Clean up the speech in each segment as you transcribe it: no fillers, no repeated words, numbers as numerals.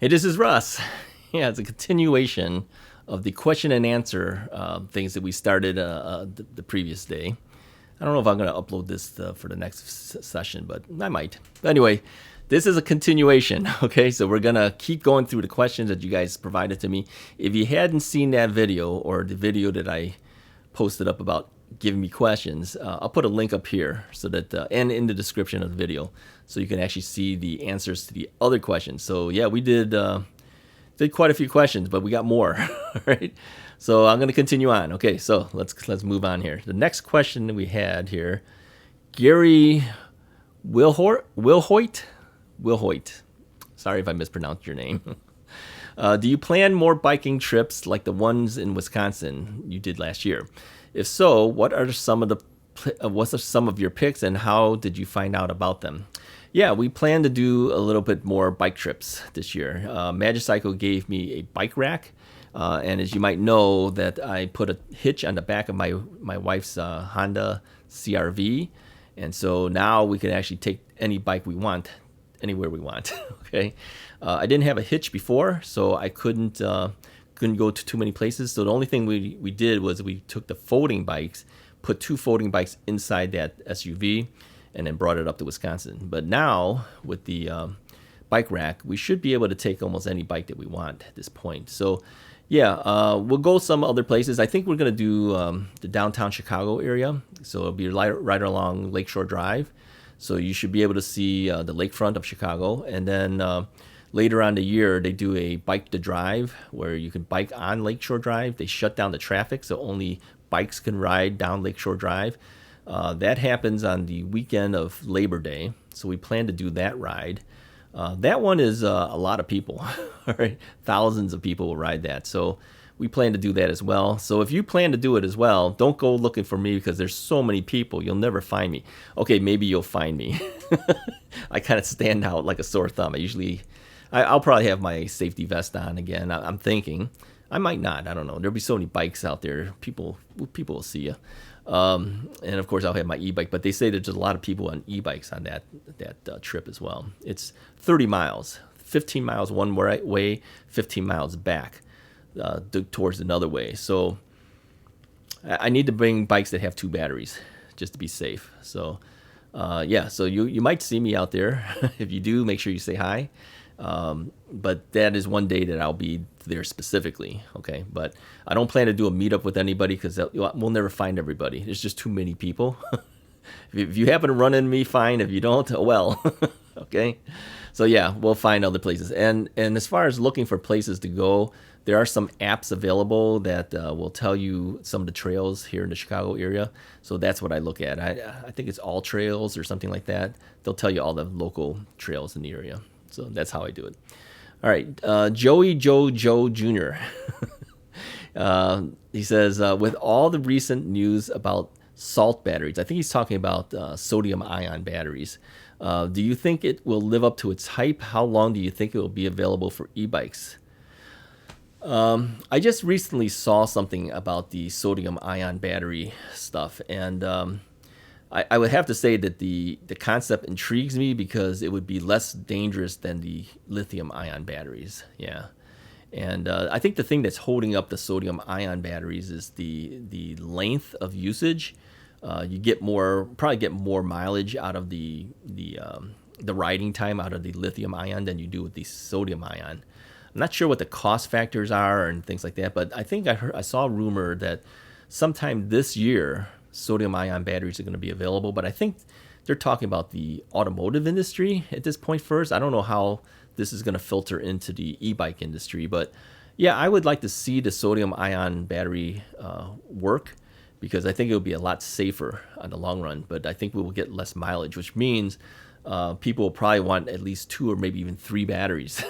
Hey, this is Russ. Yeah, it's a continuation of the question and answer things that we started the previous day. I don't know if I'm going to upload this for the next session, but I might. But anyway, this is a continuation, okay? So we're going to keep going through the questions that you guys provided to me. If you hadn't seen that video or the video that I posted up about giving me questions, I'll put a link up here so that and in the description of the video so you can actually see the answers to the other questions. So yeah, we did quite a few questions, but we got more. Right? So I'm going to continue on. Okay, so let's move on here. The next question that we had here, Gary Wilhoit. Sorry if I mispronounced your name. Do you plan more biking trips like the ones in Wisconsin you did last year? If so, what are some of your picks and how did you find out about them? Yeah, we plan to do a little bit more bike trips this year. Magicycle gave me a bike rack, and as you might know, that I put a hitch on the back of my wife's Honda CRV, and so now we can actually take any bike we want anywhere we want. Okay, I didn't have a hitch before, so I couldn't go to too many places. So the only thing we did was we took the folding bikes, put 2 folding bikes inside that SUV, and then brought it up to Wisconsin. But now with the bike rack, we should be able to take almost any bike that we want at this point. So yeah, we'll go some other places. I think we're going to do the downtown Chicago area. So it'll be right along Lakeshore Drive. So you should be able to see the lakefront of Chicago. And then later on the year, they do a bike to drive where you can bike on Lakeshore Drive. They shut down the traffic, so only bikes can ride down Lakeshore Drive. That happens on the weekend of Labor Day, so we plan to do that ride. That one is a lot of people, all right? Thousands of people will ride that, so we plan to do that as well. So if you plan to do it as well, don't go looking for me because there's so many people, you'll never find me. Okay, maybe you'll find me. I kind of stand out like a sore thumb. I'll probably have my safety vest on again. I'm thinking. I might not. I don't know. There'll be so many bikes out there. People will see you. And of course, I'll have my e-bike. But they say there's a lot of people on e-bikes on that trip as well. It's 30 miles, 15 miles one way, 15 miles back towards another way. So I need to bring bikes that have 2 batteries just to be safe. So yeah, so you might see me out there. If you do, make sure you say hi. But that is one day that I'll be there specifically, okay? But I don't plan to do a meetup with anybody because we'll never find everybody. There's just too many people. If you happen to run into me, fine. If you don't, oh well, okay? So yeah, we'll find other places. And as far as looking for places to go, there are some apps available that will tell you some of the trails here in the Chicago area. So that's what I look at. I think it's All Trails or something like that. They'll tell you all the local trails in the area. So that's how I do it. All right, Joey Joe Jr. He says, with all the recent news about salt batteries, I think he's talking about sodium ion batteries. Do you think it will live up to its hype? How long do you think it will be available for e-bikes? I just recently saw something about the sodium ion battery stuff, and I would have to say that the concept intrigues me because it would be less dangerous than the lithium ion batteries. Yeah. And I think the thing that's holding up the sodium ion batteries is the length of usage. You probably get more mileage out of the riding time out of the lithium ion than you do with the sodium ion. I'm not sure what the cost factors are and things like that, but I think I saw a rumor that sometime this year sodium ion batteries are going to be available, but I think they're talking about the automotive industry at this point first. I don't know how this is going to filter into the e-bike industry, but yeah, I would like to see the sodium ion battery work because I think it would be a lot safer on the long run, but I think we will get less mileage, which means people will probably want at least 2 or maybe even 3 batteries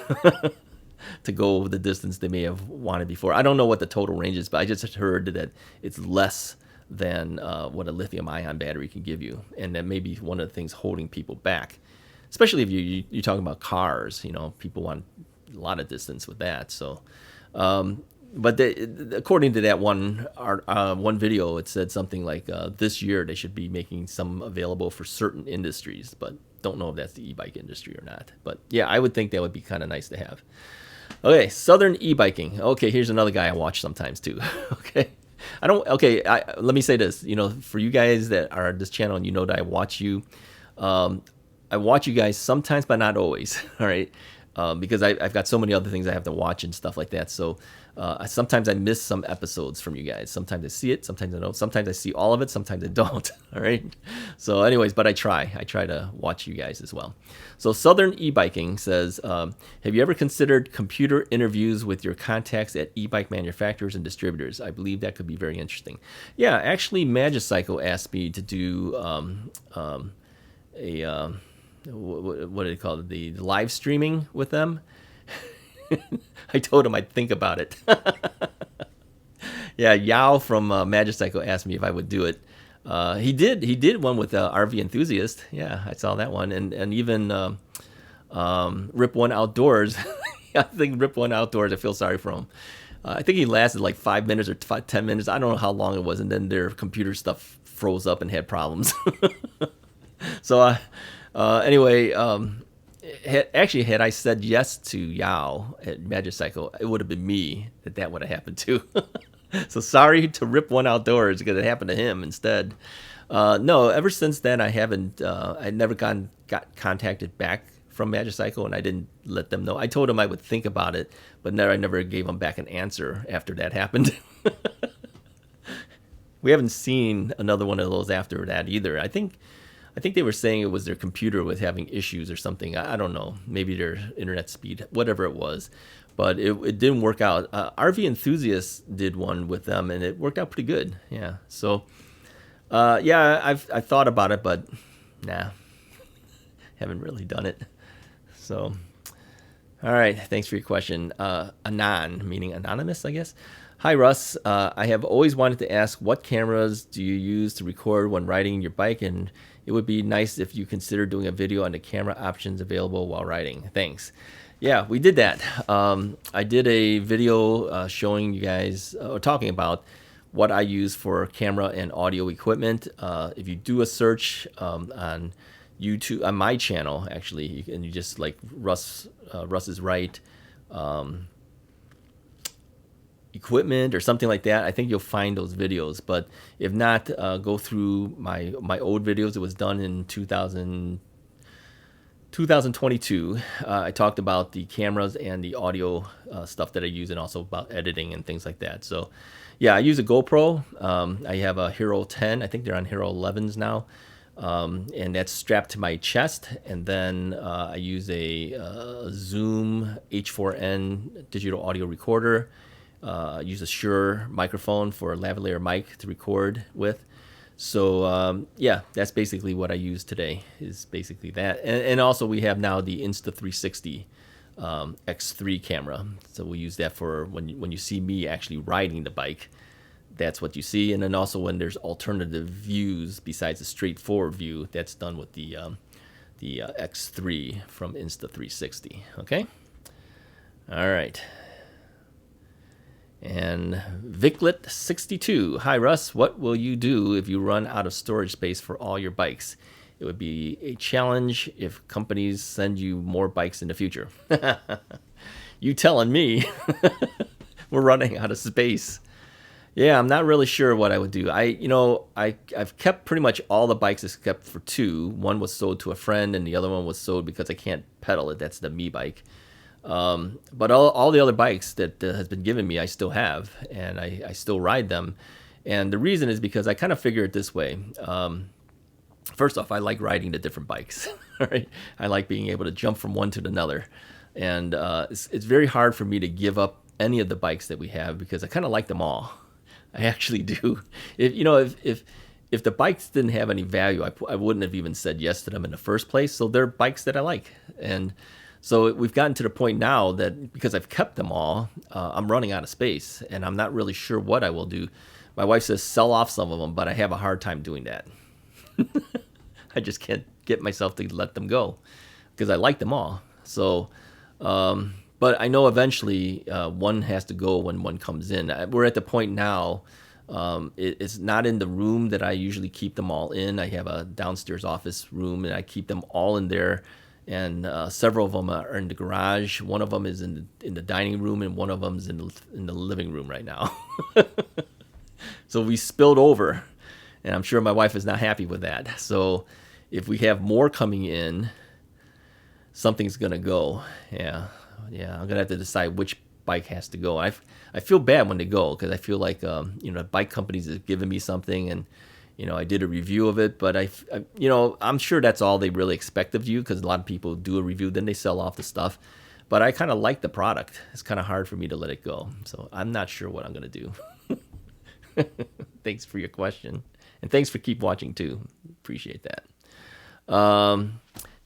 to go the distance they may have wanted before. I don't know what the total range is, but I just heard that it's less than what a lithium ion battery can give you, and that may be one of the things holding people back, especially if you're talking about cars. People want a lot of distance with that. So but according to that one video, it said something like this year they should be making some available for certain industries, but don't know if that's the e-bike industry or not. But yeah, I would think that would be kind of nice to have. Okay, Southern e-biking. Okay, here's another guy I watch sometimes too. Okay. Let me say this. For you guys that are on this channel and that I watch you, I watch you guys sometimes, but not always. All right. Because I've got so many other things I have to watch and stuff like that. So sometimes I miss some episodes from you guys. Sometimes I see it, sometimes I don't. Sometimes I see all of it, sometimes I don't. All right. So anyways, but I try to watch you guys as well. So Southern e-biking says, have you ever considered computer interviews with your contacts at e-bike manufacturers and distributors? I believe that could be very interesting. Yeah, actually Magicycle asked me to do what do they call it? The live streaming with them. I told him I'd think about it. Yeah, Yao from Magicycle asked me if I would do it. He did one with RV Enthusiast. Yeah, I saw that one, and even Rip One Outdoors. I think Rip One Outdoors. I feel sorry for him. I think he lasted like 5 minutes or 10 minutes. I don't know how long it was, and then their computer stuff froze up and had problems. So. Anyway, had I said yes to Yao at Magicycle, it would have been me that would have happened to. So sorry to Rip One Outdoors because it happened to him instead. No, ever since then I haven't. I never got contacted back from Magicycle, and I didn't let them know. I told them I would think about it, but I never gave them back an answer after that happened. We haven't seen another one of those after that either. I think they were saying it was their computer was having issues or something. I don't know. Maybe their internet speed, whatever it was. But it didn't work out. RV Enthusiasts did one with them, and it worked out pretty good. Yeah. So, I've thought about it, but nah, haven't really done it. So, all right. Thanks for your question. Anon, meaning anonymous, I guess. Hi, Russ. I have always wanted to ask, what cameras do you use to record when riding your bike? And it would be nice if you consider doing a video on the camera options available while riding. Thanks. Yeah, we did that. I did a video showing you guys, or talking about what I use for camera and audio equipment. If you do a search on YouTube, on my channel, actually, and you just like Russ is Right, equipment or something like that, I think you'll find those videos. But if not, go through my old videos. It was done in 2022. I talked about the cameras and the audio stuff that I use, and also about editing and things like that. So yeah, I use a GoPro. I have a Hero 10. I think they're on Hero 11s now. And that's strapped to my chest. And then I use a Zoom H4n digital audio recorder. Use a Shure microphone for a lavalier mic to record with. So yeah, that's basically what I use today, is basically that. And also we have now the Insta360 X3 camera. So we use that for when you see me actually riding the bike, that's what you see. And then also when there's alternative views besides the straightforward view, that's done with the X3 from Insta360. Okay? All right. And Viclet62. Hi, Russ. What will you do if you run out of storage space for all your bikes? It would be a challenge if companies send you more bikes in the future. You telling me. We're running out of space. Yeah, I'm not really sure what I would do. I've kept pretty much all the bikes except for two. One was sold to a friend, and the other one was sold because I can't pedal it. That's the Me bike. But all the other bikes that has been given me, I still have, and I still ride them. And the reason is because I kind of figure it this way. First off, I like riding the different bikes. Right? I like being able to jump from one to another. And it's very hard for me to give up any of the bikes that we have because I kind of like them all. I actually do. If the bikes didn't have any value, I wouldn't have even said yes to them in the first place. So they're bikes that I like. And so we've gotten to the point now that because I've kept them all, I'm running out of space, and I'm not really sure what I will do. My wife says sell off some of them, but I have a hard time doing that. I just can't get myself to let them go because I like them all. So, but I know eventually one has to go when one comes in. We're at the point now It's not in the room that I usually keep them all in. I have a downstairs office room, and I keep them all in there. And several of them are in the garage. One of them is in the dining room, and one of them is in the living room right now. So we spilled over, and I'm sure my wife is not happy with that. So if we have more coming in, something's gonna go. Yeah. I'm gonna have to decide which bike has to go. I feel bad when they go because I feel like bike companies have given me something, and I did a review of it, but I'm sure that's all they really expect of you, because a lot of people do a review, then they sell off the stuff. But I kind of like the product. It's kind of hard for me to let it go, so I'm not sure what I'm gonna do. Thanks for your question, and thanks for keep watching too. Appreciate that.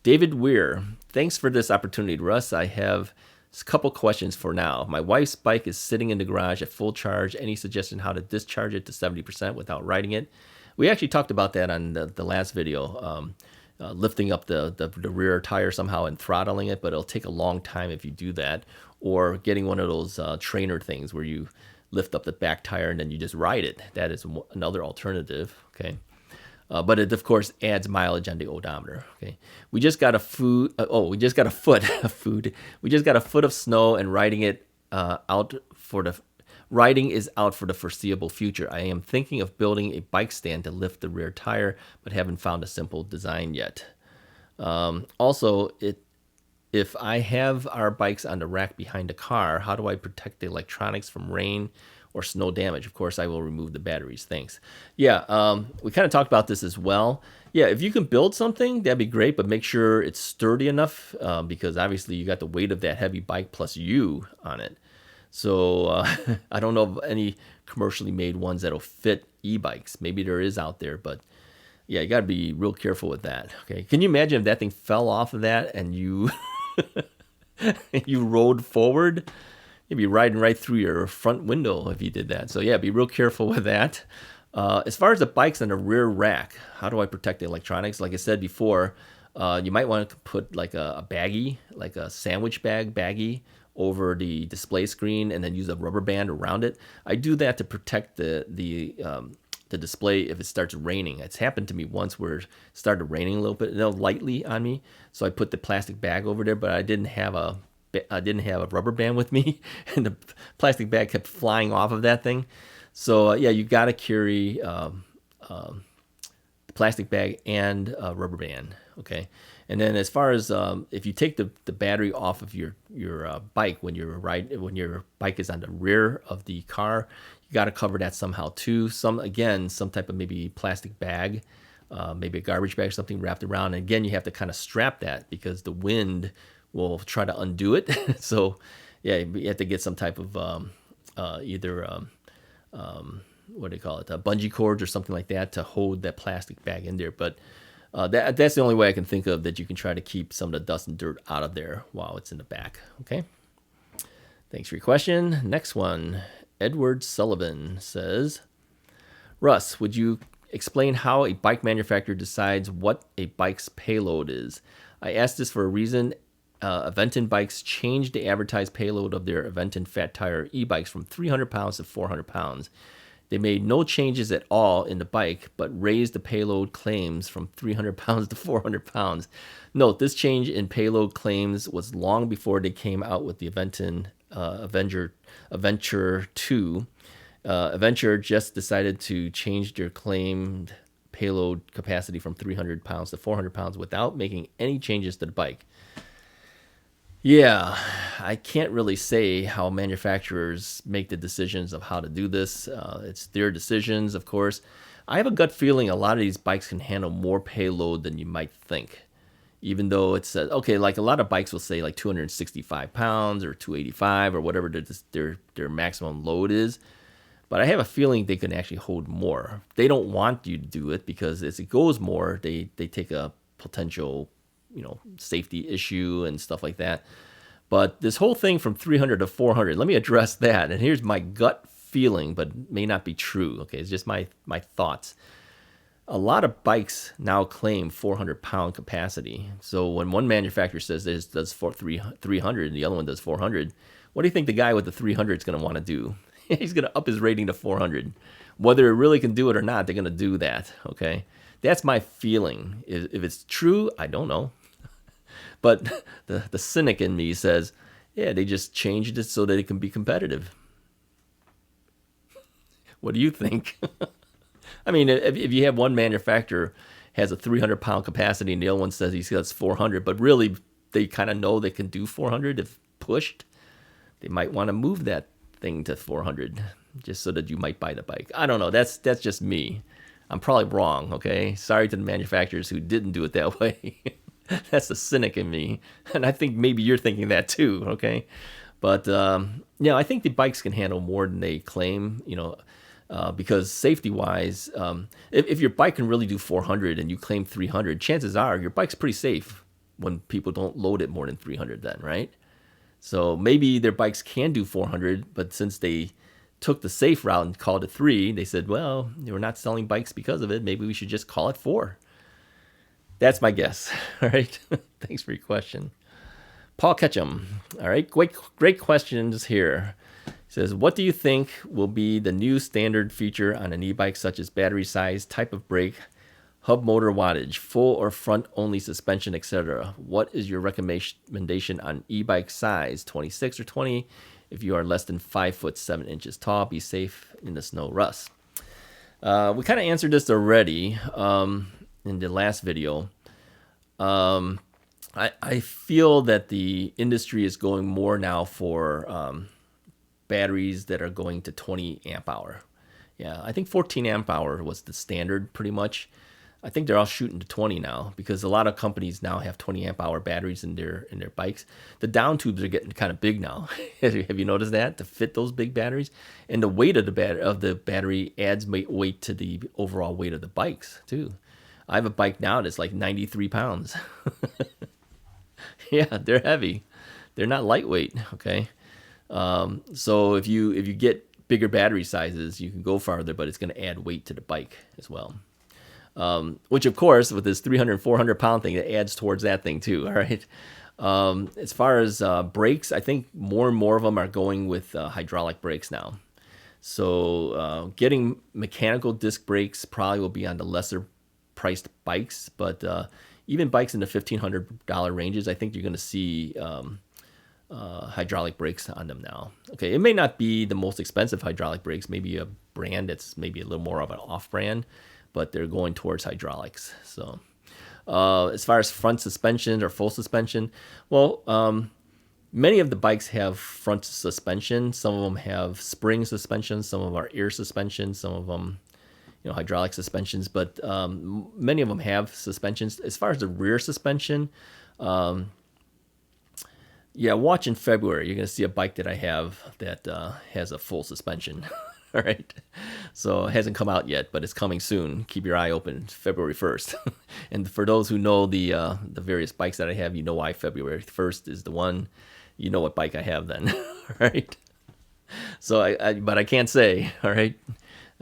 David Weir, thanks for this opportunity, Russ. I have a couple questions for now. My wife's bike is sitting in the garage at full charge. Any suggestion how to discharge it to 70% without riding it? We actually talked about that on the last video, lifting up the rear tire somehow and throttling it, but it'll take a long time if you do that, or getting one of those trainer things where you lift up the back tire and then you just ride it. That is another alternative, okay? But it, of course, adds mileage on the odometer. Okay, we just got a foot of snow, and riding is out for the foreseeable future. I am thinking of building a bike stand to lift the rear tire, but haven't found a simple design yet. Also, if I have our bikes on the rack behind the car, how do I protect the electronics from rain or snow damage? Of course, I will remove the batteries. Thanks. Yeah, we kind of talked about this as well. Yeah, if you can build something, that'd be great, but make sure it's sturdy enough, because obviously you got the weight of that heavy bike plus you on it. So I don't know of any commercially made ones that'll fit e-bikes. Maybe there is out there, but yeah, you got to be real careful with that. Okay, can you imagine if that thing fell off of that and you you rode forward? You'd be riding right through your front window if you did that. So yeah, be real careful with that. As far as the bikes on the rear rack, how do I protect the electronics? Like I said before, you might want to put like a baggie, like a sandwich baggie over the display screen, and then use a rubber band around it. I do that to protect the display if it starts raining. It's happened to me once where it started raining a little bit, lightly on me. So I put the plastic bag over there, but I didn't have a rubber band with me, and the plastic bag kept flying off of that thing. So yeah, you got to carry the plastic bag and a rubber band. Okay, and then as far as if you take the battery off of your bike when your bike is on the rear of the car, you got to cover that somehow too. Some type of maybe plastic bag, maybe a garbage bag or something wrapped around. And again, you have to kind of strap that because the wind will try to undo it. So yeah, you have to get some type of either what do you call it, bungee cords or something like that to hold that plastic bag in there. But that's the only way I can think of that you can try to keep some of the dust and dirt out of there while it's in the back. Okay, thanks for your question. Next one, Edward Sullivan says, Russ, would you explain how a bike manufacturer decides what a bike's payload is? I asked this for a reason. Aventon Bikes changed the advertised payload of their Aventon Fat Tire e-bikes from 300 pounds to 400 pounds. They made no changes at all in the bike, but raised the payload claims from 300 pounds to 400 pounds. Note, this change in payload claims was long before they came out with the Aventon Adventure 2. Adventure just decided to change their claimed payload capacity from 300 pounds to 400 pounds without making any changes to the bike. Yeah, I can't really say how manufacturers make the decisions of how to do this. It's their decisions, of course. I have a gut feeling a lot of these bikes can handle more payload than you might think. Even though it says, okay, like a lot of bikes will say like 265 pounds or 285 or whatever their maximum load is. But I have a feeling they can actually hold more. They don't want you to do it because as it goes more, they take a potential safety issue and stuff like that. But this whole thing from 300 to 400, let me address that. And here's my gut feeling, but may not be true. Okay, it's just my thoughts. A lot of bikes now claim 400-pound capacity. So when one manufacturer says this does 300 and the other one does 400, what do you think the guy with the 300 is going to want to do? He's going to up his rating to 400. Whether it really can do it or not, they're going to do that. Okay, that's my feeling. If it's true, I don't know. But the cynic in me says, yeah, they just changed it so that it can be competitive. What do you think? I mean, if you have one manufacturer has a 300-pound capacity and the other one says he has 400, but really they kind of know they can do 400 if pushed, they might want to move that thing to 400 just so that you might buy the bike. I don't know. That's just me. I'm probably wrong, okay? Sorry to the manufacturers who didn't do it that way. That's the cynic in me. And I think maybe you're thinking that too, okay? But, I think the bikes can handle more than they claim, because safety-wise, if your bike can really do 400 and you claim 300, chances are your bike's pretty safe when people don't load it more than 300 then, right? So maybe their bikes can do 400, but since they took the safe route and called it 3, they said, well, we're not selling bikes because of it. Maybe we should just call it 4. That's my guess. All right. Thanks for your question. Paul Ketchum. All right. Great questions here. He says, what do you think will be the new standard feature on an e-bike, such as battery size, type of brake, hub motor wattage, full or front only suspension, etc.? What is your recommendation on e-bike size, 26 or 20? If you are less than 5 foot 7 inches tall, be safe in the snow. Russ. We kind of answered this already in the last video. I feel that the industry is going more now for batteries that are going to 20 amp hour. Yeah, I think 14 amp hour was the standard pretty much. I think they're all shooting to 20 now because a lot of companies now have 20 amp hour batteries in their bikes. The down tubes are getting kind of big now. Have you noticed that, to fit those big batteries? And the weight of the battery adds weight to the overall weight of the bikes too. I have a bike now that's like 93 pounds. Yeah, they're heavy. They're not lightweight. Okay, so if you get bigger battery sizes, you can go farther, but it's going to add weight to the bike as well. Which, of course, with this 300, 400-pound thing, it adds towards that thing too, all right? As far as brakes, I think more and more of them are going with hydraulic brakes now. So getting mechanical disc brakes probably will be on the lesser-priced bikes, but even bikes in the $1,500 ranges, I think you're going to see hydraulic brakes on them now. Okay, it may not be the most expensive hydraulic brakes, maybe a brand that's maybe a little more of an off-brand, but they're going towards hydraulics. So as far as front suspension or full suspension, well, many of the bikes have front suspension. Some of them have spring suspension. Some of them are air suspension. Some of them, hydraulic suspensions. But many of them have suspensions. As far as the rear suspension, watch in February. You're going to see a bike that I have that has a full suspension. All right. So it hasn't come out yet, but it's coming soon. Keep your eye open. February 1st. And for those who know the various bikes that I have, you know why February 1st is the one. You know what bike I have then. All right. So but I can't say. All right.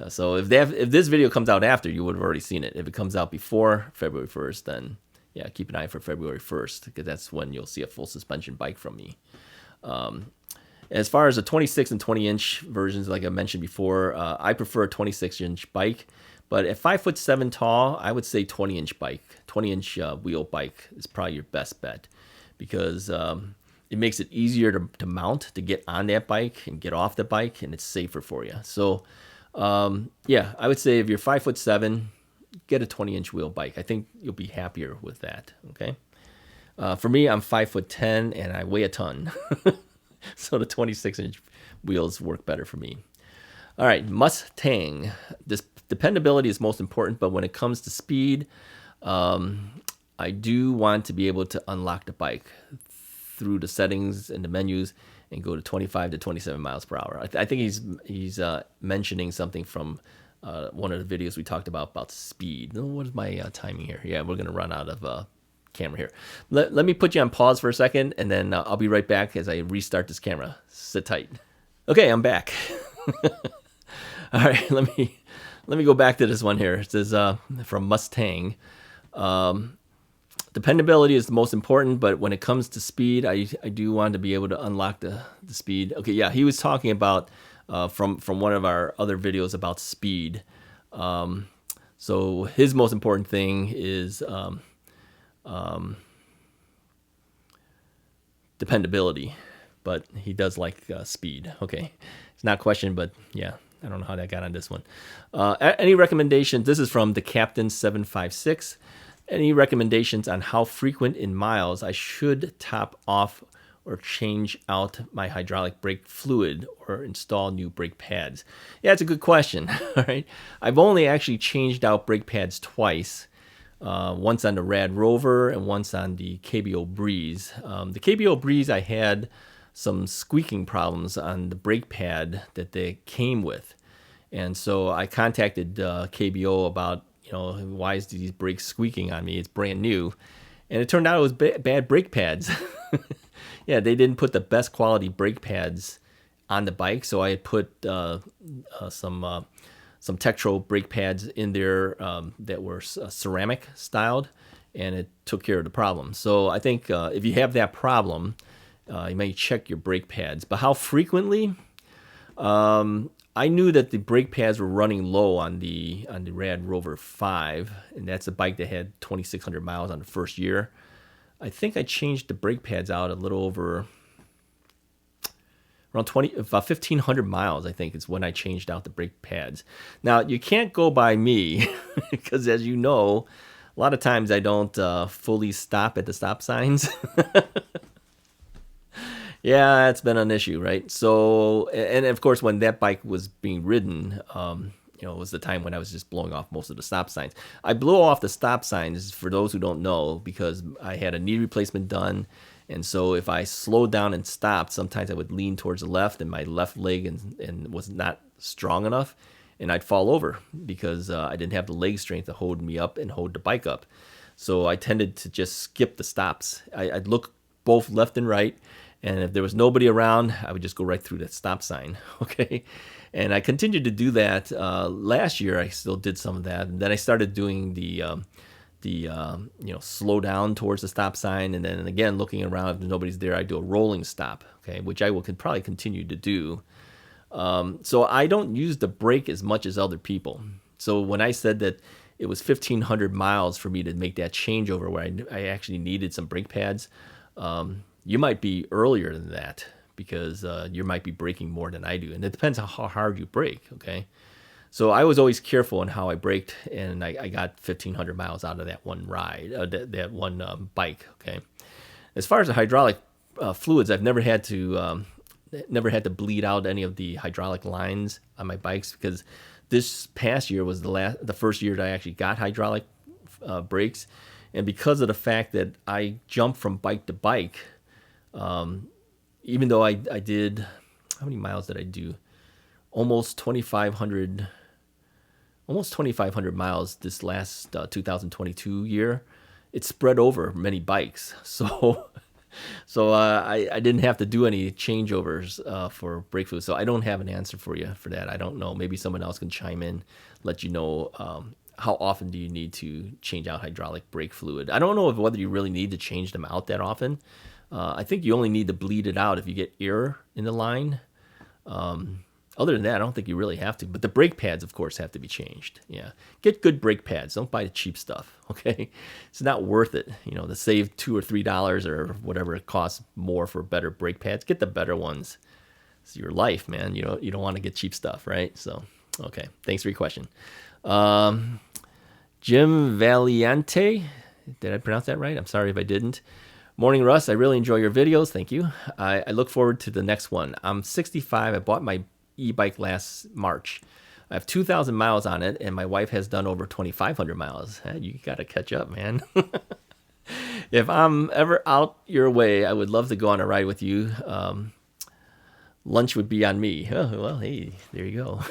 So if this video comes out after, you would have already seen it. If it comes out before February 1st, then keep an eye for February 1st, because that's when you'll see a full suspension bike from me. As far as the 26 and 20-inch versions, like I mentioned before, I prefer a 26-inch bike. But at 5'7" tall, I would say 20-inch bike. 20-inch wheel bike is probably your best bet, because it makes it easier to mount, to get on that bike and get off the bike, and it's safer for you. So, I would say if you're 5'7", get a 20-inch wheel bike. I think you'll be happier with that. Okay. For me, I'm 5'10" and I weigh a ton. So the 26-inch wheels work better for me. All right, Mustang. This dependability is most important, but when it comes to speed, I do want to be able to unlock the bike through the settings and the menus and go to 25 to 27 miles per hour. I think he's mentioning something from one of the videos we talked about speed. What is my timing here? Yeah, we're going to run out of camera here. Let me put you on pause for a second, and then I'll be right back as I restart this camera. Sit tight. Okay, I'm back. All right, let me go back to this one here. It says from Mustang. Dependability is the most important, but when it comes to speed, I do want to be able to unlock the speed. Okay, yeah, he was talking about from one of our other videos about speed. So his most important thing is dependability, but he does like speed. Okay, it's not a question, but yeah, I don't know how that got on this one. Any recommendations? This is from the Captain 756. Any recommendations on how frequent in miles I should top off or change out my hydraulic brake fluid or install new brake pads? Yeah, it's a good question. All right, I've only actually changed out brake pads twice. Once on the Rad Rover and once on the KBO Breeze. The KBO Breeze, I had some squeaking problems on the brake pad that they came with. And so I contacted KBO about, why is these brakes squeaking on me? It's brand new. And it turned out it was bad brake pads. Yeah, they didn't put the best quality brake pads on the bike. So I had put some Tektro brake pads in there that were ceramic styled, and it took care of the problem. So I think if you have that problem, you may check your brake pads. But how frequently? I knew that the brake pads were running low on the Rad Rover 5, and that's a bike that had 2,600 miles on the first year. I think I changed the brake pads out a little over around 1,500 miles, I think, is when I changed out the brake pads. Now, you can't go by me because, as you know, a lot of times I don't fully stop at the stop signs. Yeah, that's been an issue, right? So, and of course, when that bike was being ridden, it was the time when I was just blowing off most of the stop signs. I blow off the stop signs, for those who don't know, because I had a knee replacement done. And so if I slowed down and stopped, sometimes I would lean towards the left and my left leg and was not strong enough. And I'd fall over because I didn't have the leg strength to hold me up and hold the bike up. So I tended to just skip the stops. I'd look both left and right. And if there was nobody around, I would just go right through that stop sign. Okay. And I continued to do that. Last year, I still did some of that. And then I started doing the slow down towards the stop sign, and then again looking around, if nobody's there, I do a rolling stop, okay, which I could probably continue to do. So I don't use the brake as much as other people. So when I said that it was 1,500 miles for me to make that changeover where I actually needed some brake pads, you might be earlier than that because you might be braking more than I do, and it depends on how hard you brake, okay. So I was always careful in how I braked, and I got 1,500 miles out of that one ride, that one bike. Okay. As far as the hydraulic fluids, I've never had to bleed out any of the hydraulic lines on my bikes because this past year was the first year that I actually got hydraulic brakes, and because of the fact that I jumped from bike to bike, even though I did, how many miles did I do? Almost 2,500 miles this last 2022 year. It spread over many bikes, so I didn't have to do any changeovers for brake fluid. So I don't have an answer for you for that. I don't know. Maybe someone else can chime in, let you know how often do you need to change out hydraulic brake fluid. I don't know whether you really need to change them out that often. I think you only need to bleed it out if you get air in the line. Other than that, I don't think you really have to. But the brake pads, of course, have to be changed. Yeah, get good brake pads. Don't buy the cheap stuff. Okay, it's not worth it. To save $2 or $3 or whatever it costs more for better brake pads. Get the better ones. It's your life, man. You don't want to get cheap stuff, right? So, okay. Thanks for your question. Jim Valiante, did I pronounce that right? I'm sorry if I didn't. Morning, Russ. I really enjoy your videos. Thank you. I look forward to the next one. I'm 65. I bought my e-bike last March. I have 2,000 miles on it, and my wife has done over 2,500 miles. You got to catch up, man. If I'm ever out your way, I would love to go on a ride with you. Lunch would be on me. Oh, well, hey, there you go.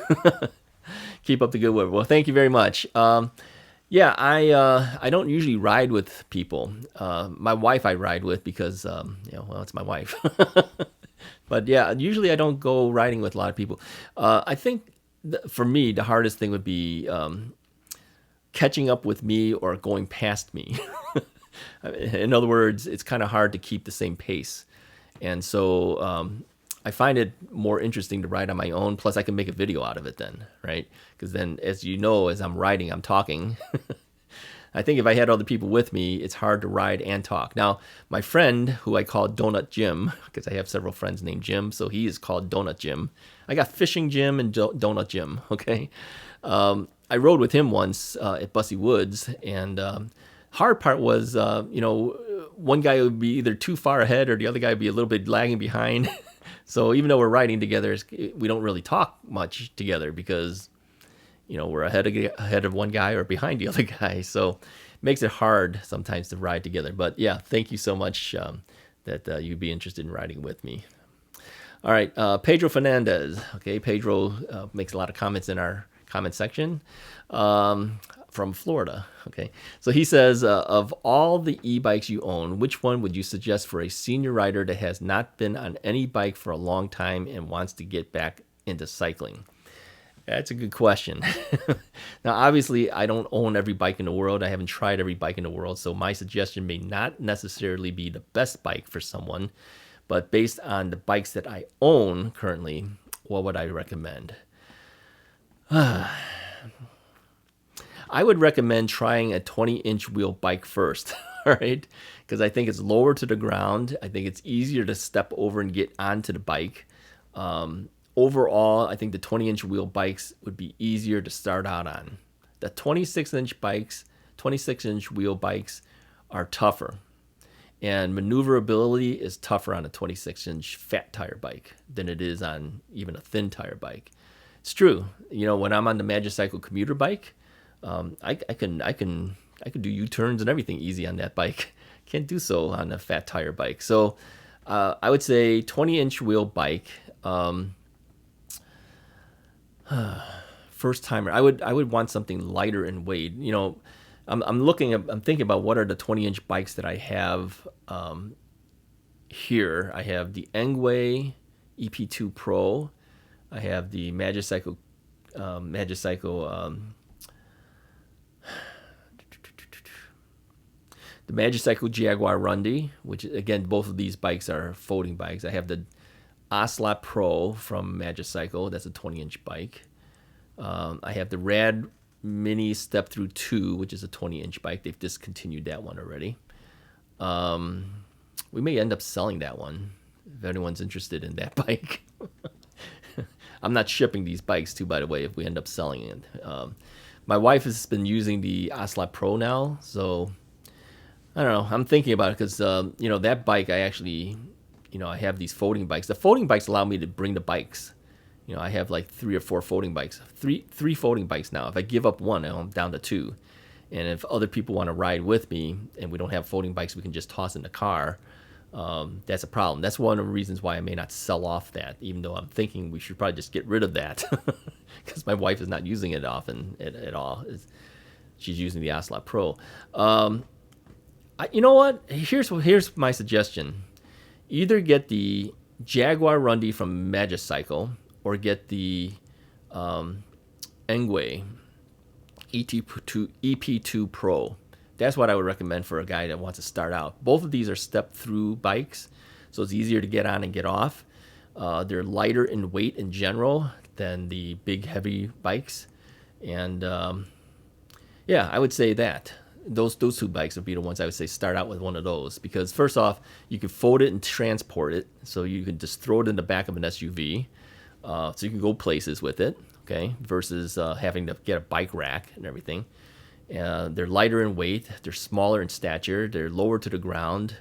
Keep up the good work. Well, thank you very much. Yeah, I don't usually ride with people. My wife I ride with because, it's my wife. But yeah, usually I don't go riding with a lot of people. I think for me, the hardest thing would be catching up with me or going past me. In other words, it's kind of hard to keep the same pace. And so I find it more interesting to ride on my own. Plus, I can make a video out of it then, right? Because then, as you know, as I'm riding, I'm talking. I think if I had other people with me, it's hard to ride and talk. Now, my friend, who I call Donut Jim, because I have several friends named Jim, so he is called Donut Jim. I got Fishing Jim and Donut Jim, okay? I rode with him once at Bussy Woods, and hard part was, one guy would be either too far ahead or the other guy would be a little bit lagging behind. So even though we're riding together, we don't really talk much together because we're ahead of one guy or behind the other guy. So it makes it hard sometimes to ride together. But yeah, thank you so much that you'd be interested in riding with me. All right, Pedro Fernandez. Okay, Pedro makes a lot of comments in our comment section from Florida. Okay, so he says, of all the e-bikes you own, which one would you suggest for a senior rider that has not been on any bike for a long time and wants to get back into cycling? That's a good question. Now, obviously, I don't own every bike in the world. I haven't tried every bike in the world, so my suggestion may not necessarily be the best bike for someone. But based on the bikes that I own currently, what would I recommend? I would recommend trying a 20-inch wheel bike first, all right? Because I think it's lower to the ground. I think it's easier to step over and get onto the bike. Overall, I think the 20-inch wheel bikes would be easier to start out on. The 26-inch wheel bikes are tougher. And maneuverability is tougher on a 26-inch fat tire bike than it is on even a thin tire bike. It's true. When I'm on the Magicycle commuter bike, I can do U-turns and everything easy on that bike. Can't do so on a fat tire bike. So I would say 20-inch wheel bike. First timer, I would want something lighter in weight. I'm thinking about what are the 20-inch bikes that I have here. I have the Engwe EP2 Pro. I have the Magicycle the Magicycle Jaguar Rundy, which again, both of these bikes are folding bikes. I have the Ocelot Pro from Magicycle. That's a 20-inch bike. I have the Rad Mini Step Through 2, which is a 20-inch bike. They've discontinued that one already. We may end up selling that one if anyone's interested in that bike. I'm not shipping these bikes too, by the way, if we end up selling it. My wife has been using the Ocelot Pro now, so I don't know. I'm thinking about it because, that bike I actually... I have these folding bikes. The folding bikes allow me to bring the bikes. I have like 3 or 4 folding bikes. Three folding bikes now. If I give up one, I'm down to 2. And if other people want to ride with me and we don't have folding bikes we can just toss in the car, that's a problem. That's one of the reasons why I may not sell off that, even though I'm thinking we should probably just get rid of that because my wife is not using it often at all. She's using the Ocelot Pro. You know what? Here's my suggestion. Either get the Jaguar Rundy from Magicycle or get the Engwe EP2 Pro. That's what I would recommend for a guy that wants to start out. Both of these are step-through bikes, so it's easier to get on and get off. They're lighter in weight in general than the big, heavy bikes. And, I would say that. Those 2 bikes would be the ones I would say start out with one of those. Because first off, you can fold it and transport it. So you can just throw it in the back of an SUV. So you can go places with it, okay, versus having to get a bike rack and everything. They're lighter in weight. They're smaller in stature. They're lower to the ground.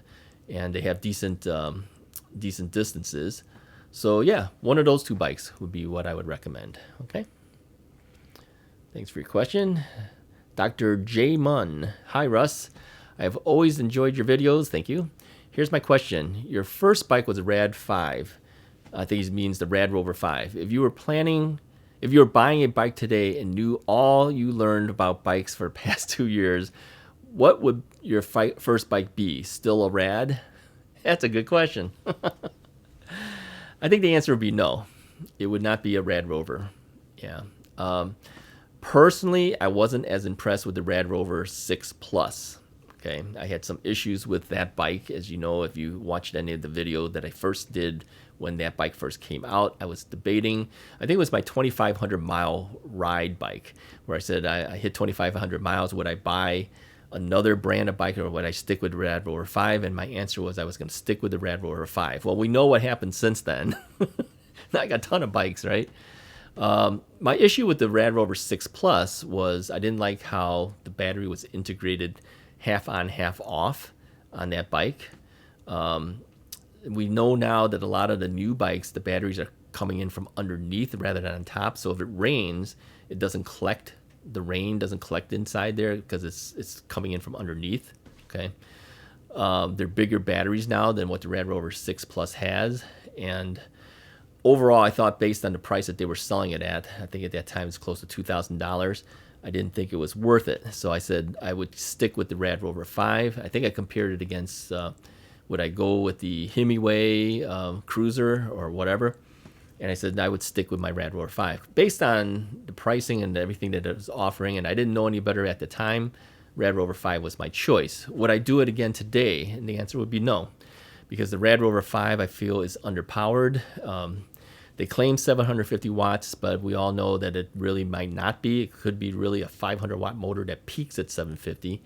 And they have decent distances. So yeah, one of those 2 bikes would be what I would recommend, okay? Thanks for your question. Dr. J. Munn. Hi, Russ. I have always enjoyed your videos. Thank you. Here's my question. Your first bike was a Rad 5. I think he means the Rad Rover 5. If you were buying a bike today and knew all you learned about bikes for the past 2 years, what would your first bike be? Still a Rad? That's a good question. I think the answer would be no. It would not be a Rad Rover. Yeah. Personally, I wasn't as impressed with the Rad Rover 6 Plus. Okay, I had some issues with that bike. As you know, if you watched any of the video that I first did when that bike first came out, I was debating. I think it was my 2,500 mile ride bike, where I said I hit 2,500 miles. Would I buy another brand of bike, or would I stick with Rad Rover 5? And my answer was I was going to stick with the Rad Rover 5. Well, we know what happened since then. I got a ton of bikes, right? My issue with the Rad Rover 6 Plus was I didn't like how the battery was integrated half on, half off on that bike. We know now that a lot of the new bikes, the batteries are coming in from underneath rather than on top. So if it rains, it doesn't collect. The rain doesn't collect inside there because it's coming in from underneath. Okay, they're bigger batteries now than what the Rad Rover 6 Plus has, and overall, I thought based on the price that they were selling it at, I think at that time it's close to $2,000. I didn't think it was worth it, so I said I would stick with the Rad Rover 5. I think I compared it against would I go with the Himiway Cruiser or whatever, and I said I would stick with my Rad Rover 5 based on the pricing and everything that it was offering, and I didn't know any better at the time. Rad Rover 5 was my choice. Would I do it again today? And the answer would be no, because the Rad Rover 5 I feel is underpowered. They claim 750 watts, but we all know that it really might not be. It could be really a 500 watt motor that peaks at 750,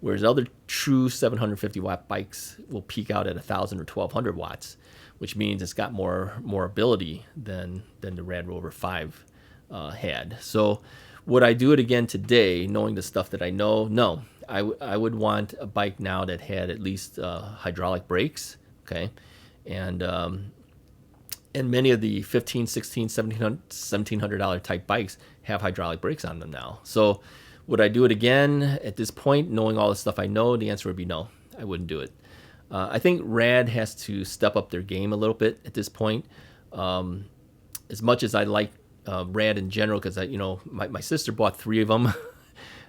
whereas other true 750 watt bikes will peak out at 1,000 or 1,200 watts, which means it's got more ability than the Rad Rover 5 had. So would I do it again today, knowing the stuff that I know? No. I would want a bike now that had at least hydraulic brakes, okay? And many of the $1,500, $1,600, $1,700 type bikes have hydraulic brakes on them now. So would I do it again at this point, knowing all the stuff I know? The answer would be no. I wouldn't do it. I think Rad has to step up their game a little bit at this point. As much as I like Rad in general, because my sister bought 3 of them.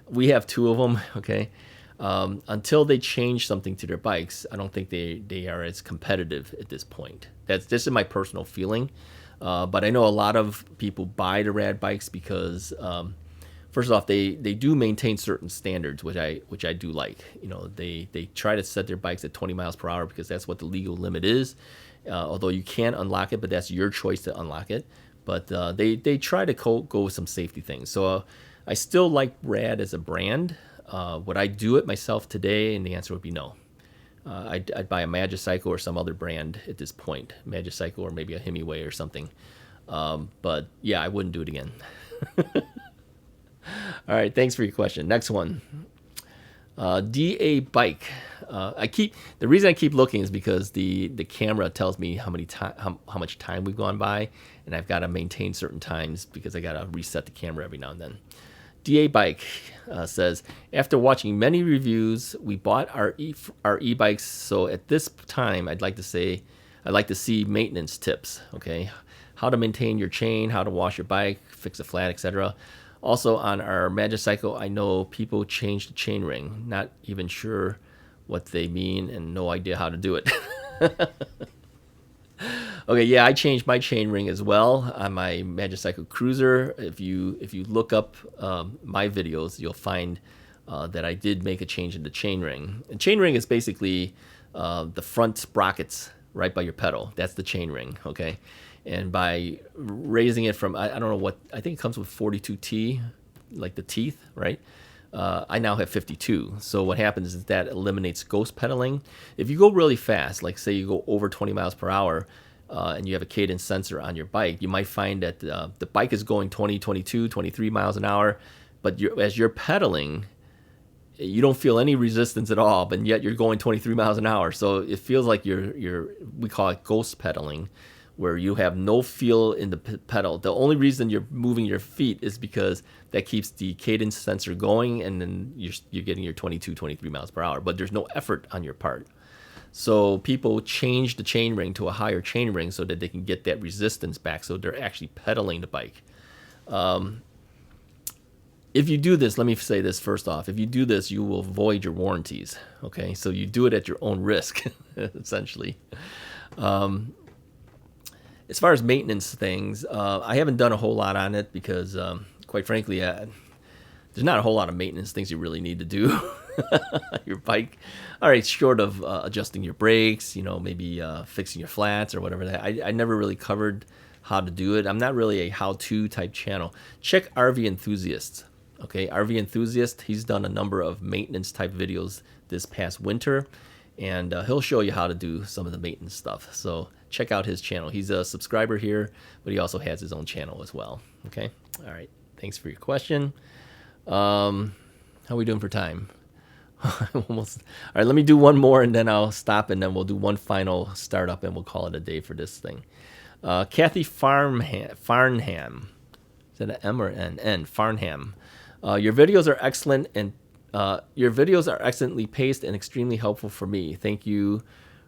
We have 2 of them, okay? Until they change something to their bikes, I don't think they are as competitive at this point. This is my personal feeling. But I know a lot of people buy the Rad bikes because, first off, they do maintain certain standards, which I do like. They try to set their bikes at 20 miles per hour because that's what the legal limit is. Although you can unlock it, but that's your choice to unlock it. But they try to go with some safety things. So I still like Rad as a brand. Would I do it myself today? And the answer would be no. I'd buy a Magicycle or some other brand at this point. Magicycle or maybe a Himiway or something. But yeah, I wouldn't do it again. All right, thanks for your question. Next one. DA Bike. The reason I keep looking is because the camera tells me how much time we've gone by, and I've got to maintain certain times because I got to reset the camera every now and then. DA Bike says, after watching many reviews, we bought our e-bikes. So at this time, I'd like to see maintenance tips. Okay, how to maintain your chain, how to wash your bike, fix a flat, etc. Also on our Magicycle, I know people change the chain ring. Not even sure what they mean and no idea how to do it. Okay, yeah, I changed my chain ring as well on my Magicycle Cruiser. If you look up my videos, you'll find that I did make a change in the chain ring. And chain ring is basically the front sprockets right by your pedal. That's the chain ring, okay? And by raising it from, I don't know what, I think it comes with 42T, like the teeth, right? I now have 52. So what happens is that eliminates ghost pedaling. If you go really fast, like say you go over 20 miles per hour, and you have a cadence sensor on your bike, you might find that the bike is going 20, 22, 23 miles an hour, but as you're pedaling, you don't feel any resistance at all, but yet you're going 23 miles an hour. So it feels like we call it ghost pedaling, where you have no feel in the pedal. The only reason you're moving your feet is because that keeps the cadence sensor going, and then you're getting your 22, 23 miles per hour, but there's no effort on your part. So people change the chain ring to a higher chain ring so that they can get that resistance back, so they're actually pedaling the bike. If you do this, let me say this first off. If you do this, you will void your warranties. Okay, so you do it at your own risk, essentially. As far as maintenance things, I haven't done a whole lot on it because, quite frankly, there's not a whole lot of maintenance things you really need to do. your bike. All right, short of adjusting your brakes, maybe fixing your flats or whatever that. I never really covered how to do it. I'm not really a how-to type channel. Check RV Enthusiast. Okay, RV Enthusiast, he's done a number of maintenance type videos this past winter, and he'll show you how to do some of the maintenance stuff. So check out his channel. He's a subscriber here, but he also has his own channel as well. Okay, all right, thanks for your question. How are we doing for time? Almost. All right, let me do one more and then I'll stop, and then we'll do one final startup and we'll call it a day for this thing. Kathy Farnham. Is that an M or an N? Farnham. Your videos are excellent, and your videos are excellently paced and extremely helpful for me. Thank you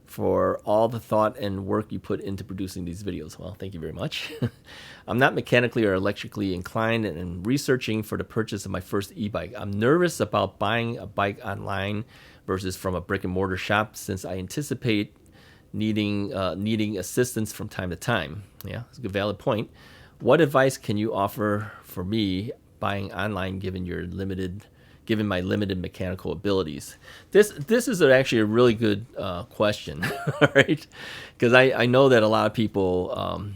for all the thought and work you put into producing these videos. Well, thank you very much. I'm not mechanically or electrically inclined, and I'm researching for the purchase of my first e-bike. I'm nervous about buying a bike online versus from a brick and mortar shop, since I anticipate needing assistance from time to time. Yeah, that's a good valid point. What advice can you offer for me buying online, given my limited mechanical abilities? This is actually a really good question, right? Because I know that a lot of people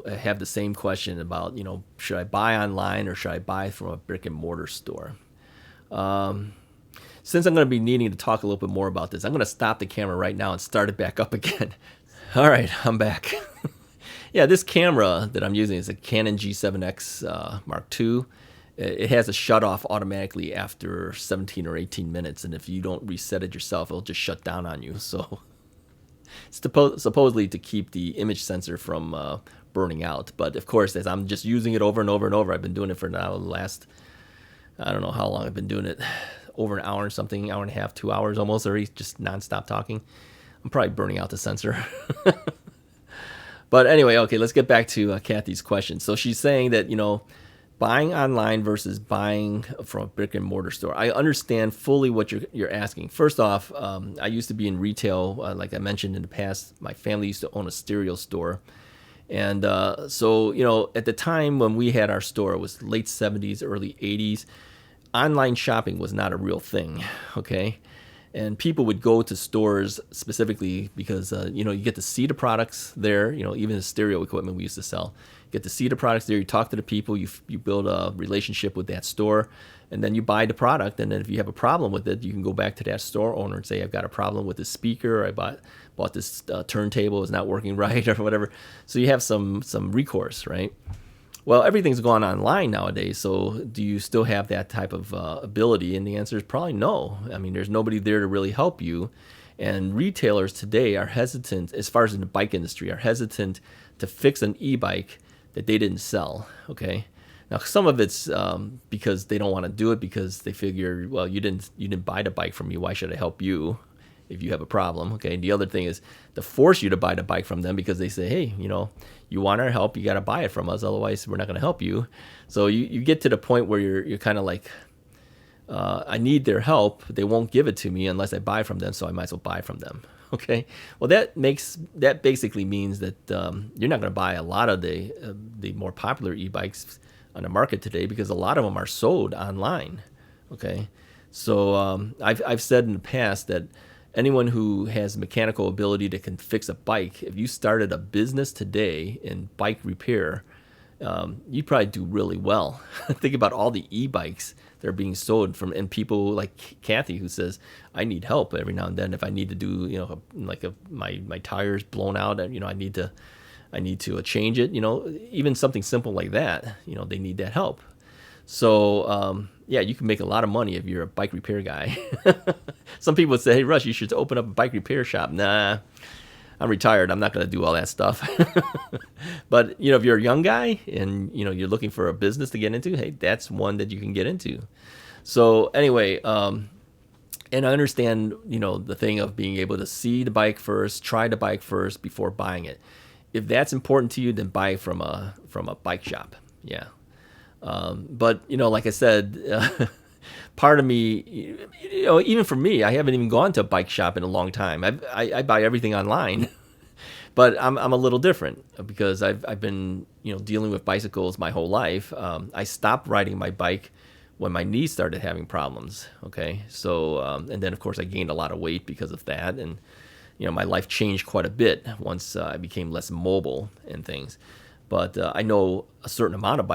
have the same question about, should I buy online or should I buy from a brick and mortar store? Since I'm going to be needing to talk a little bit more about this, I'm going to stop the camera right now and start it back up again. All right, I'm back. Yeah, this camera that I'm using is a Canon G7X Mark II. It has a shut off automatically after 17 or 18 minutes, and if you don't reset it yourself, it'll just shut down on you. So it's supposedly to keep the image sensor from burning out. But of course, as I'm just using it over and over and over, I've been doing it for now the last, I don't know how long I've been doing it, over an hour or something, hour and a half, 2 hours almost, or just nonstop talking. I'm probably burning out the sensor. But anyway, okay, let's get back to Kathy's question. So she's saying that, buying online versus buying from a brick and mortar store. I understand fully what you're asking. First off, I used to be in retail. Like I mentioned in the past, my family used to own a stereo store. And so, at the time when we had our store, it was late 70s, early 80s. Online shopping was not a real thing, okay? And people would go to stores specifically because, you get to see the products there, even the stereo equipment we used to sell. You get to see the products there, you talk to the people, you build a relationship with that store, and then you buy the product. And then if you have a problem with it, you can go back to that store owner and say, I've got a problem with this speaker, I bought this turntable, it's not working right, or whatever. So you have some recourse, right? Well, everything's gone online nowadays, so do you still have that type of ability? And the answer is probably no. I mean, there's nobody there to really help you. And retailers today are hesitant, as far as in the bike industry, are hesitant to fix an e-bike that they didn't sell, okay? Now, some of it's because they don't want to do it because they figure, well, you didn't buy the bike from me, why should I help you if you have a problem, okay? And the other thing is to force you to buy the bike from them because they say, hey, you want our help, you got to buy it from us, otherwise we're not going to help you. So you get to the point where you're kind of like, I need their help, they won't give it to me unless I buy from them, so I might as well buy from them, okay? Well, that basically means that you're not going to buy a lot of the more popular e-bikes on the market today because a lot of them are sold online, okay? So I've said in the past that anyone who has mechanical ability that can fix a bike, if you started a business today in bike repair, you'd probably do really well. Think about all the e-bikes that are being sold and people like Kathy who says, I need help every now and then if I need to do, my tires blown out, and I need to change it, even something simple like that, they need that help. So, yeah, you can make a lot of money if you're a bike repair guy. Some people would say, hey, Russ, you should open up a bike repair shop. Nah, I'm retired. I'm not going to do all that stuff. But, if you're a young guy and, you're looking for a business to get into, hey, that's one that you can get into. So anyway, and I understand, the thing of being able to see the bike first, try the bike first before buying it. If that's important to you, then buy from a bike shop. Yeah. But, like I said, part of me, even for me, I haven't even gone to a bike shop in a long time. I buy everything online, but I'm a little different because I've been, dealing with bicycles my whole life. I stopped riding my bike when my knee started having problems. Okay, so and then of course I gained a lot of weight because of that, and my life changed quite a bit once I became less mobile and things. But I know a certain amount of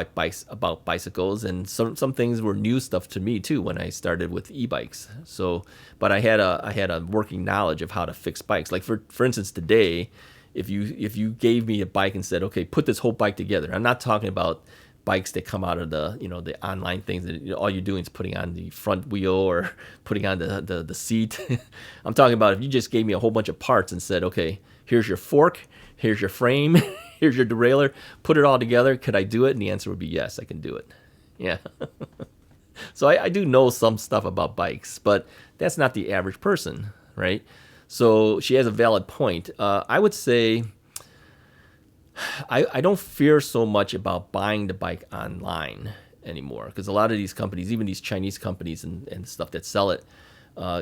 about bicycles, and some things were new stuff to me too when I started with e-bikes. So, but I had a working knowledge of how to fix bikes. Like for instance, today, if you gave me a bike and said, okay, put this whole bike together. I'm not talking about bikes that come out of the online things that all you're doing is putting on the front wheel or putting on the seat. I'm talking about if you just gave me a whole bunch of parts and said, okay, here's your fork, here's your frame, here's your derailleur, put it all together, could I do it? And the answer would be yes, I can do it. Yeah. So I do know some stuff about bikes, but that's not the average person, right? So she has a valid point. I would say I don't fear so much about buying the bike online anymore, because a lot of these companies, even these Chinese companies and stuff that sell it,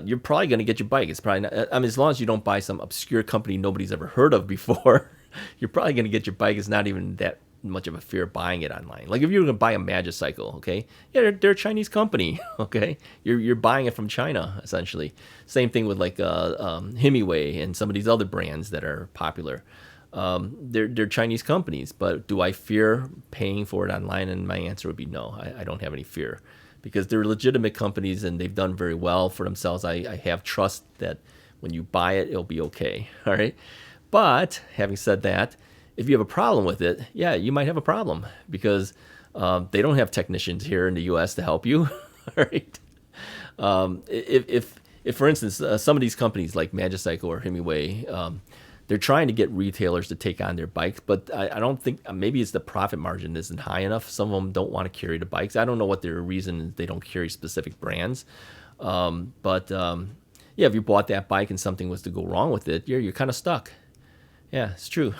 you're probably going to get your bike. It's probably not, I mean, as long as you don't buy some obscure company nobody's ever heard of before, you're probably going to get your bike. It's not even that much of a fear buying it online. Like if you're going to buy a Magicycle, okay, yeah, they're a Chinese company, okay, you're buying it from China essentially. Same thing with like Himiway and some of these other brands that are popular. They're Chinese companies, but do I fear paying for it online? And my answer would be no. I don't have any fear, because they're legitimate companies and they've done very well for themselves. I have trust that when you buy it, it'll be okay. All right. But having said that, if you have a problem with it, yeah, you might have a problem, because they don't have technicians here in the U.S. to help you. All right. If for instance, some of these companies like Magicycle or Himiway, they're trying to get retailers to take on their bikes, but I don't think, maybe it's the profit margin isn't high enough. Some of them don't want to carry the bikes. I don't know what their reason is. They don't carry specific brands. But yeah, if you bought that bike and something was to go wrong with it, you're kind of stuck. Yeah, it's true.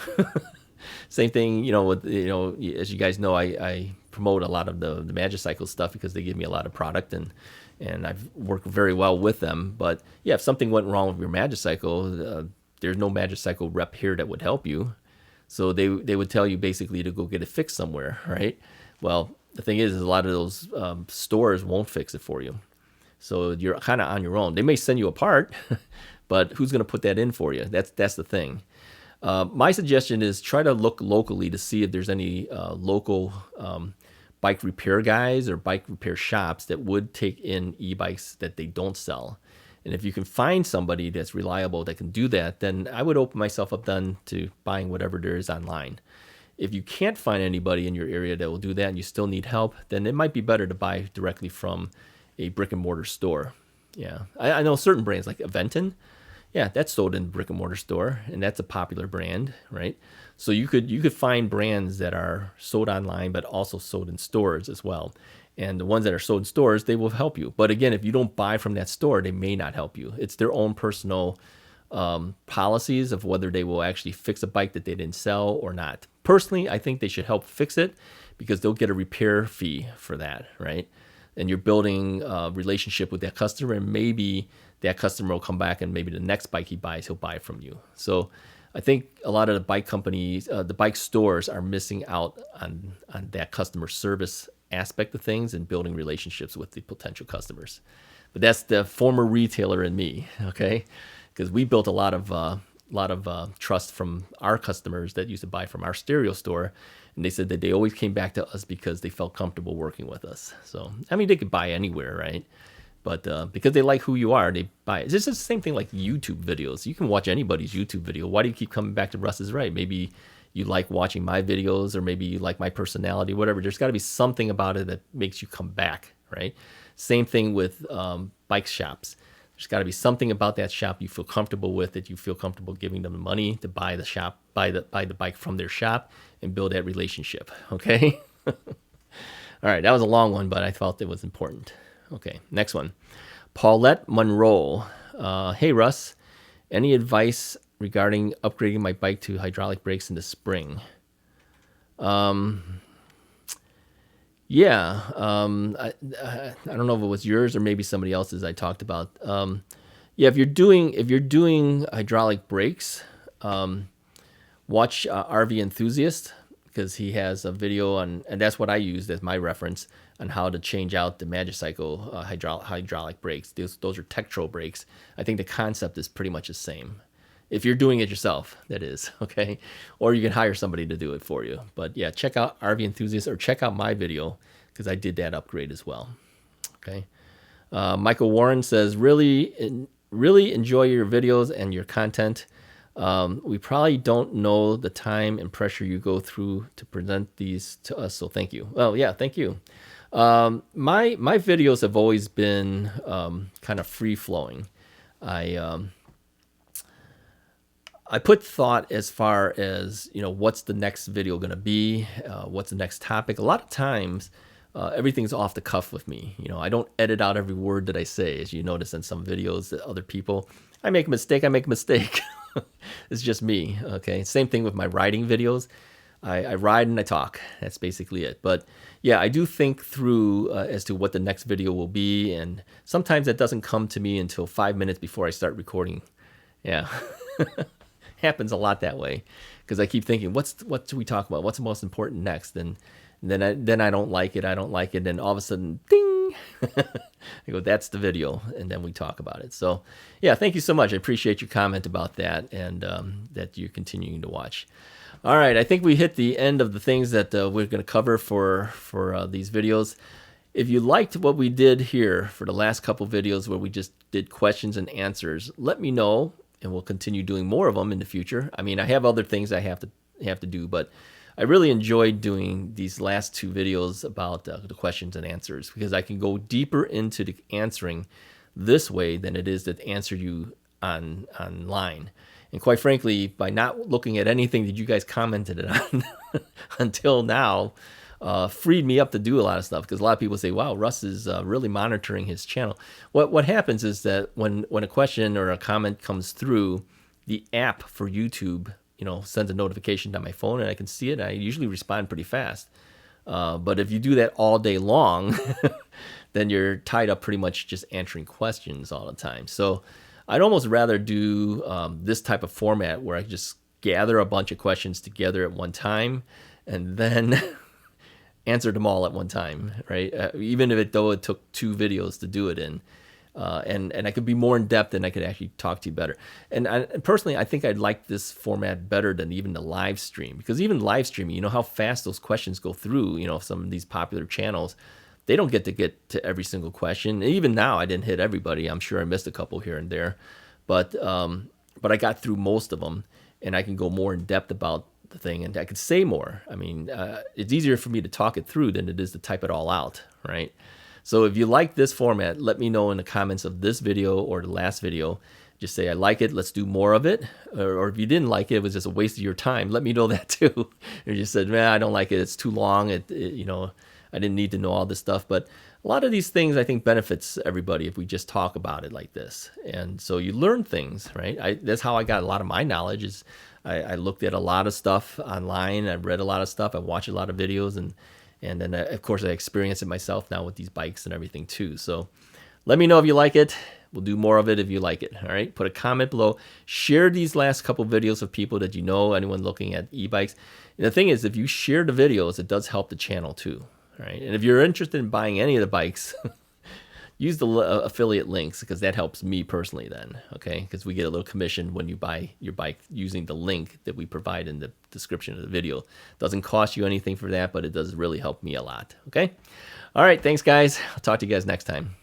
Same thing, with, as you guys know, I promote a lot of the Magicycle stuff because they give me a lot of product, and I've worked very well with them. But yeah, if something went wrong with your Magicycle, there's no Magicycle rep here that would help you. So they would tell you basically to go get it fixed somewhere, right? Well, the thing is a lot of those stores won't fix it for you. So you're kind of on your own. They may send you a part, but who's going to put that in for you? That's the thing. My suggestion is try to look locally to see if there's any local bike repair guys or bike repair shops that would take in e-bikes that they don't sell. And if you can find somebody that's reliable that can do that, then I would open myself up then to buying whatever there is online. If you can't find anybody in your area that will do that and you still need help, then it might be better to buy directly from a brick and mortar store. Yeah, I know certain brands like Aventon. Yeah, that's sold in a brick and mortar store, and that's a popular brand, right? So you could find brands that are sold online but also sold in stores as well. And the ones that are sold in stores, they will help you. But again, if you don't buy from that store, they may not help you. It's their own personal policies of whether they will actually fix a bike that they didn't sell or not. Personally, I think they should help fix it because they'll get a repair fee for that, right? And you're building a relationship with that customer, and maybe that customer will come back and maybe the next bike he buys, he'll buy from you. So I think a lot of the bike companies, the bike stores are missing out on that customer service aspect of things and building relationships with the potential customers. But that's the former retailer in me, okay? Because we built a lot of trust from our customers that used to buy from our stereo store, and they said that they always came back to us because they felt comfortable working with us. So I mean, they could buy anywhere, right? But because they like who you are, they buy it. It's just the same thing like YouTube videos. You can watch anybody's YouTube video. Why do you keep coming back to Russ is Right? Maybe you like watching my videos, or maybe you like my personality, whatever. There's got to be something about it that makes you come back, right? Same thing with bike shops. There's got to be something about that shop you feel comfortable with, that you feel comfortable giving them the money to buy the bike from their shop and build that relationship, okay? All right, that was a long one, but I felt it was important. Okay, next one. Paulette Monroe. Hey, Russ, any advice regarding upgrading my bike to hydraulic brakes in the spring? Yeah, I don't know if it was yours or maybe somebody else's I talked about. Yeah, if you're doing hydraulic brakes, watch RV Enthusiast, because he has a video on, and that's what I used as my reference on how to change out the Magicycle hydraulic brakes. Those are Tektro brakes. I think the concept is pretty much the same. If you're doing it yourself, that is, okay? Or you can hire somebody to do it for you. But yeah, check out RV Enthusiast or check out my video because I did that upgrade as well, okay? Michael Warren says, really enjoy your videos and your content. We probably don't know the time and pressure you go through to present these to us, so thank you. Well, yeah, thank you. My videos have always been kind of free-flowing. I put thought as far as, what's the next video going to be, what's the next topic. A lot of times, everything's off the cuff with me. I don't edit out every word that I say, as you notice in some videos that other people, I make a mistake. It's just me, okay? Same thing with my riding videos. I ride and I talk. That's basically it. But yeah, I do think through as to what the next video will be, and sometimes that doesn't come to me until 5 minutes before I start recording. Yeah. Happens a lot that way because I keep thinking, what do we talk about? What's the most important next? And then I don't like it. And all of a sudden, ding, I go, that's the video. And then we talk about it. So yeah, thank you so much. I appreciate your comment about that and that you're continuing to watch. All right. I think we hit the end of the things that we're going to cover for these videos. If you liked what we did here for the last couple videos where we just did questions and answers, let me know. And we'll continue doing more of them in the future. I mean, I have other things I have to do, but I really enjoyed doing these last two videos about the questions and answers because I can go deeper into the answering this way than it is to answer you online. And quite frankly, by not looking at anything that you guys commented on until now, freed me up to do a lot of stuff because a lot of people say, wow, Russ is really monitoring his channel. What happens is that when a question or a comment comes through, the app for YouTube, sends a notification to my phone and I can see it. I usually respond pretty fast. But if you do that all day long, then you're tied up pretty much just answering questions all the time. So I'd almost rather do this type of format where I just gather a bunch of questions together at one time and then answered them all at one time, right? Even if it took 2 videos to do it in. And I could be more in depth and I could actually talk to you better. And personally, I think I'd like this format better than even the live stream because even live streaming, how fast those questions go through, some of these popular channels, they don't get to every single question. And even now, I didn't hit everybody. I'm sure I missed a couple here and there, but I got through most of them and I can go more in depth about the thing and I could say more. I mean, it's easier for me to talk it through than it is to type it all out, right? So if you like this format, let me know in the comments of this video or the last video. Just say, I like it, let's do more of it. Or if you didn't like it, it was just a waste of your time, let me know that too. Or you just said, man, I don't like it, it's too long, I didn't need to know all this stuff. But a lot of these things I think benefits everybody if we just talk about it like this. And so you learn things, right? That's how I got a lot of my knowledge is I looked at a lot of stuff online. I read a lot of stuff. I watched a lot of videos. And then, of course, I experience it myself now with these bikes and everything, too. So let me know if you like it. We'll do more of it if you like it. All right. Put a comment below. Share these last couple videos with people that you know, anyone looking at e-bikes. And the thing is, if you share the videos, it does help the channel, too. All right. And if you're interested in buying any of the bikes, use the affiliate links because that helps me personally then, okay? Because we get a little commission when you buy your bike using the link that we provide in the description of the video. Doesn't cost you anything for that, but it does really help me a lot, okay? All right, thanks, guys. I'll talk to you guys next time.